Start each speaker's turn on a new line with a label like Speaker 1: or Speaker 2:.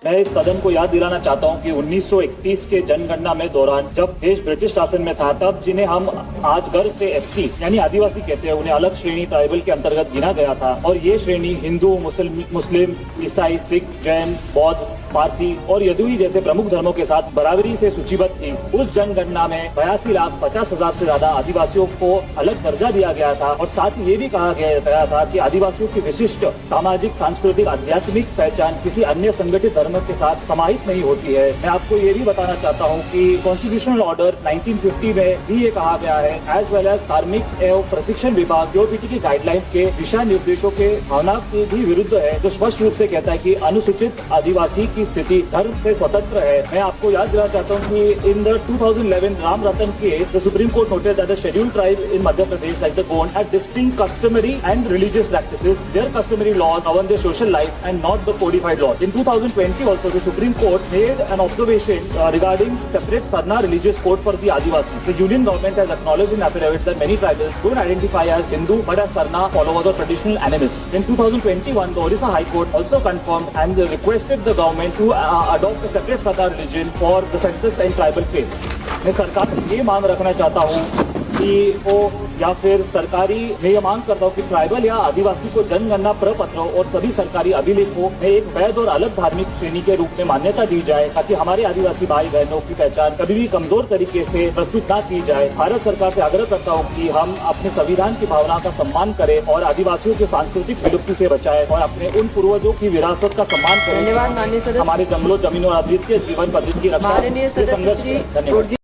Speaker 1: मैं इस सदन को याद दिलाना चाहता हूं कि 1931 के जनगणना में दौरान जब देश ब्रिटिश शासन में था, तब जिन्हें हम आज गर्व से एसटी यानी आदिवासी कहते हैं, उन्हें अलग श्रेणी ट्राइबल के अंतर्गत गिना गया था। और ये श्रेणी हिंदू, मुस्लिम, ईसाई, सिख, जैन, बौद्ध, पारसी और यदुई जैसे प्रमुख धर्मों के साथ बराबरी से सूचीबद्ध थी। उस जनगणना में 82,50,000 से ज्यादा आदिवासियों को अलग दर्जा दिया गया था और साथ ही ये भी कहा गया था कि आदिवासियों की विशिष्ट सामाजिक, सांस्कृतिक, आध्यात्मिक पहचान किसी अन्य संगठित धर्म के साथ समाहित नहीं होती है। मैं आपको ये भी बताना चाहता हूँ कि कॉन्स्टिट्यूशनल ऑर्डर 1950 में भी ये कहा गया है, एज वेल एज कार्मिक एवं प्रशिक्षण विभाग यूपीटी की गाइडलाइंस के दिशा निर्देशों के भावना के भी विरुद्ध है, जो स्पष्ट रूप से कहता है कि अनुसूचित आदिवासी की स्थिति धर्म से स्वतंत्र है। मैं आपको याद दिलाना चाहता हूँ कि in the 2011 Ram Ratan case, the supreme court noted that the scheduled tribe in Madhya Pradesh, like the Gond, had distinct customary and religious practices. Their customary laws govern their social life and not the codified laws. In 2020 also, the Supreme Court made an observation regarding separate Sarna religious code for the Adivasi. The union government has acknowledged in affidavits that many tribals don't identify as Hindu but as Sarna followers or traditional animists. In 2021, the Odisha High Court also confirmed and requested the government to adopt a separate Sarna religion for the census and tribal faith. मैं सरकार से ये मांग रखना चाहता हूँ कि वो या फिर सरकारी मैं ये मांग करता हूँ कि ट्राइबल या आदिवासी को जनगणना प्रपत्र और सभी सरकारी अभिलेखों में एक वैध और अलग धार्मिक श्रेणी के रूप में मान्यता दी जाए, ताकि हमारे आदिवासी भाई बहनों की पहचान कभी भी कमजोर तरीके से प्रस्तुत न की जाए। भारत सरकार से आग्रह करता हूँ कि हम अपने संविधान की भावना का सम्मान करें और आदिवासियों की सांस्कृतिक विलुप्ति से बचाएं और अपने उन पूर्वजों की विरासत का सम्मान करें।
Speaker 2: धन्यवाद माननीय सदस्य।
Speaker 1: हमारे जंगलों, जमीनों और अद्वितीय जीवन पद्धति की रक्षा
Speaker 2: माननीय सदस्य
Speaker 1: संघर्ष। धन्यवाद।